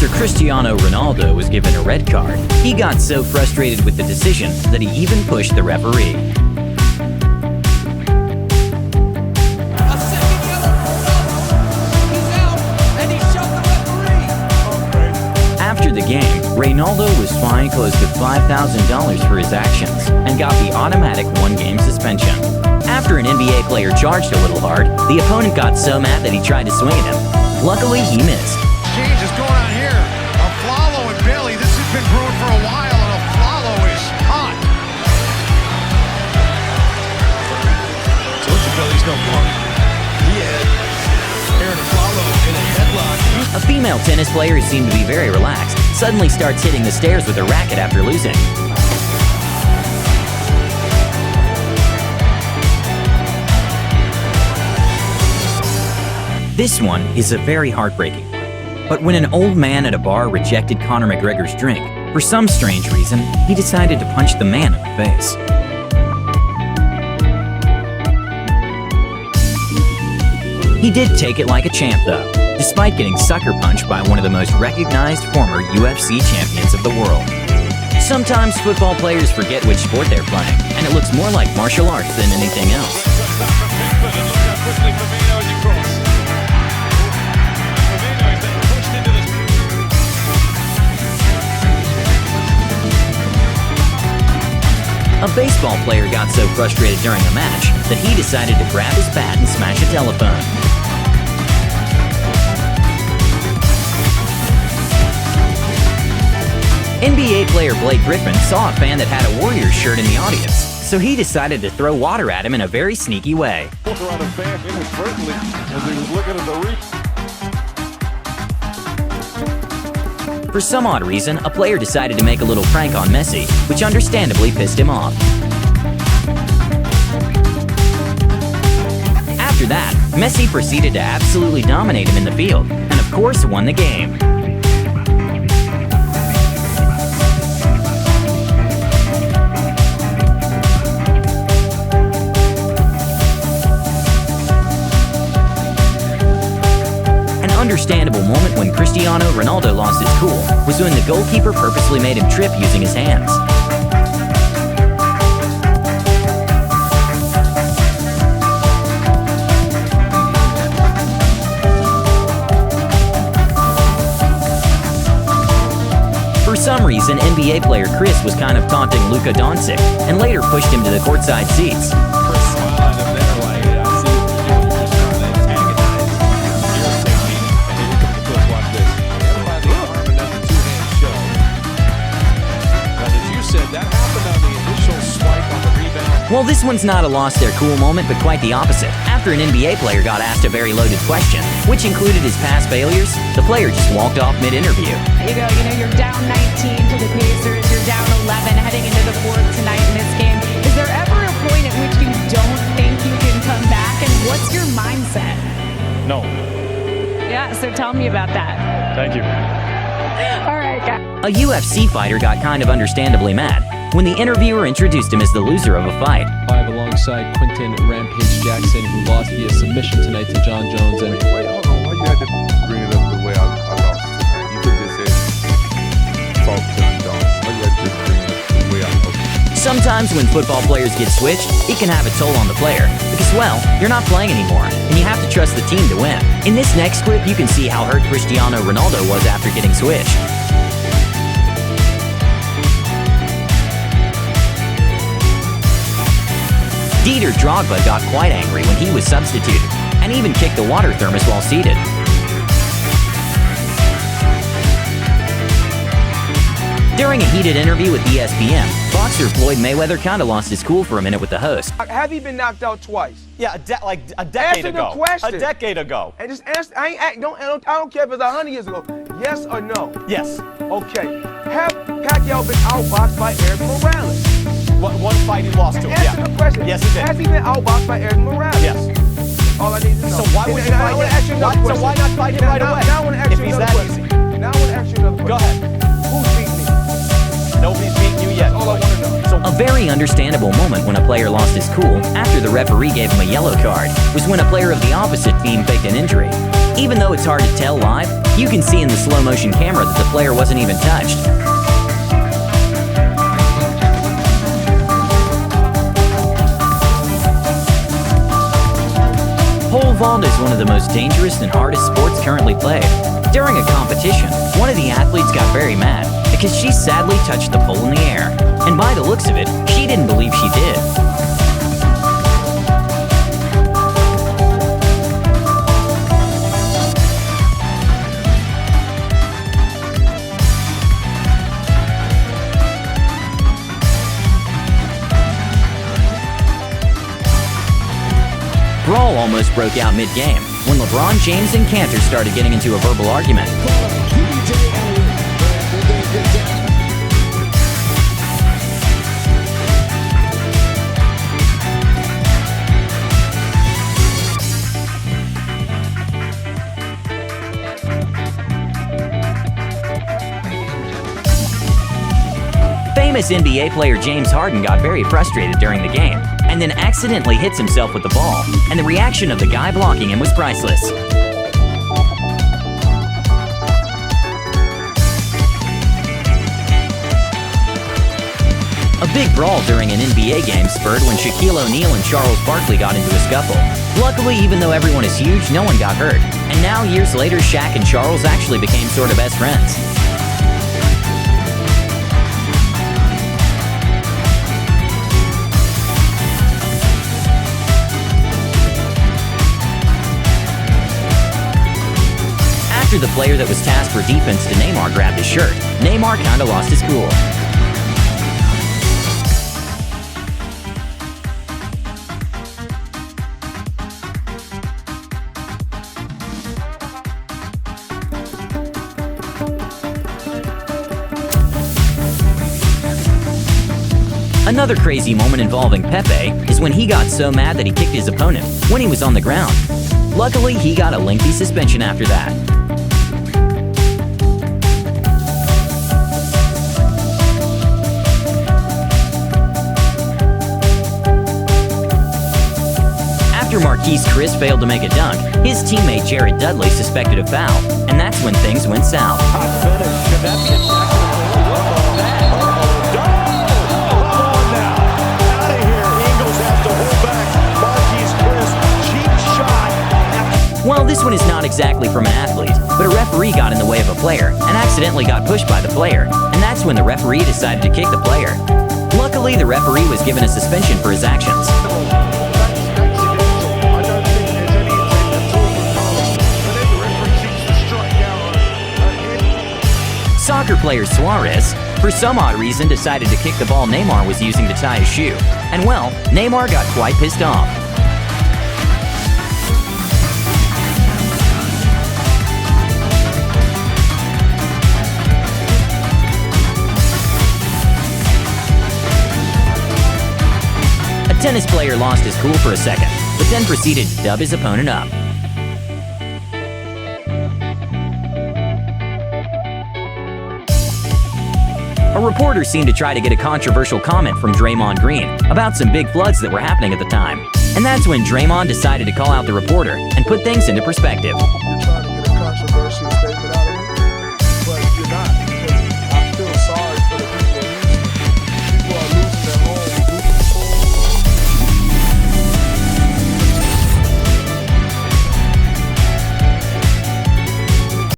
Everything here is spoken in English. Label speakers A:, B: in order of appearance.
A: After Cristiano Ronaldo was given a red card, he got so frustrated with the decision that he even pushed the referee. After the game, Ronaldo was fined close to $5,000 for his actions and got the automatic one-game suspension. After an NBA player charged a little hard, the opponent got so mad that he tried to swing at him. Luckily, he missed.
B: Change is going on here. Aflalo and Bailey. This has been brewing for a while, and Aflalo is hot.
C: Told you Bailey's no punk. He had Aaron Aflalo in a headlock.
A: A female tennis player who seemed to be very relaxed suddenly starts hitting the stairs with a racket after losing. This one is a very heartbreaking one. But when an old man at a bar rejected Conor McGregor's drink, for some strange reason, he decided to punch the man in the face. He did take it like a champ though, despite getting sucker punched by one of the most recognized former UFC champions of the world. Sometimes football players forget which sport they're playing, and it looks more like martial arts than anything else. A baseball player got so frustrated during a match that he decided to grab his bat and smash a telephone. NBA player Blake Griffin saw a fan that had a Warriors shirt in the audience, so he decided to throw water at him in a very sneaky way.
D: Water on a fan inadvertently as he was looking at the replay.
A: For some odd reason, a player decided to make a little prank on Messi, which understandably pissed him off. After that, Messi proceeded to absolutely dominate him in the field, and of course won the game. Understandable moment when Cristiano Ronaldo lost his cool was when the goalkeeper purposely made him trip using his hands. For some reason, NBA player Chris was kind of taunting Luka Doncic and later pushed him to the courtside seats. Well, this one's not a lost their cool moment, but quite the opposite. After an NBA player got asked a very loaded question, which included his past failures, the player just walked off mid-interview.
E: You're down 19 to the Pacers, you're down 11 heading into the fourth tonight in this game. Is there ever a point at which you don't think you can come back, and what's your mindset?
D: No.
E: Yeah, so tell me about that.
D: Thank you.
E: All right, guys.
A: A UFC fighter got kind of understandably mad when the interviewer introduced him as the loser of a fight.
F: Live alongside Quinton Rampage Jackson, who lost via submission tonight to John Jones. And
D: Wait, hold on. Why you had to bring it up the way I lost tonight? You could just say, talk to me, don't. Why you had to just bring it up the way I lost?
A: Sometimes when football players get switched, it can have a toll on the player because, well, you're not playing anymore, and you have to trust the team to win. In this next clip, you can see how hurt Cristiano Ronaldo was after getting switched. Dieter Drogba got quite angry when he was substituted, and even kicked the water thermos while seated. During a heated interview with ESPN, boxer Floyd Mayweather kinda lost his cool for a minute with the host.
G: Have you been knocked out twice?
H: Yeah, like a decade ago.
G: Answer the question.
H: A decade ago.
G: And just answer. I don't care if it's 100 years ago. Yes or no?
H: Yes.
G: Okay. Have Pacquiao been outboxed by Eric Morales?
H: One fight he lost to him.
G: Answer the question.
H: Yes, he did.
G: Has he been outboxed by Eric Morales?
H: Yes.
G: All I need to know.
H: So why would you fight him? So why not fight him right away?
G: Now I want to ask
H: if
G: you
H: he's
G: another
H: that
G: question.
H: easy.
G: Now I want to ask you another question.
H: Go ahead.
G: Who's beating me?
H: Nobody's beaten you yet.
G: That's all I want to know.
A: A very understandable moment when a player lost his cool after the referee gave him a yellow card was when a player of the opposite team faked an injury. Even though it's hard to tell live, you can see in the slow motion camera that the player wasn't even touched. Pole vault is one of the most dangerous and hardest sports currently played. During a competition, one of the athletes got very mad because she sadly touched the pole in the air. And by the looks of it, she didn't believe she did. Brawl almost broke out mid-game when LeBron James and Cantor started getting into a verbal argument. Famous NBA player James Harden got very frustrated during the game and then accidentally hits himself with the ball, and the reaction of the guy blocking him was priceless. A big brawl during an NBA game spurred when Shaquille O'Neal and Charles Barkley got into a scuffle. Luckily, even though everyone is huge, no one got hurt. And now, years later, Shaq and Charles actually became sort of best friends. After the player that was tasked for defense to Neymar grabbed his shirt, Neymar kinda lost his cool. Another crazy moment involving Pepe is when he got so mad that he kicked his opponent when he was on the ground. Luckily, he got a lengthy suspension after that. After Marquise Chris failed to make a dunk, his teammate Jared Dudley suspected a foul, and that's when things went south. Well, this one is not exactly from an athlete, but a referee got in the way of a player and accidentally got pushed by the player, and that's when the referee decided to kick the player. Luckily, the referee was given a suspension for his actions. Soccer player Suarez, for some odd reason, decided to kick the ball Neymar was using to tie his shoe, and well, Neymar got quite pissed off. A tennis player lost his cool for a second, but then proceeded to dub his opponent up. A reporter seemed to try to get a controversial comment from Draymond Green about some big floods that were happening at the time. And that's when Draymond decided to call out the reporter and put things into perspective.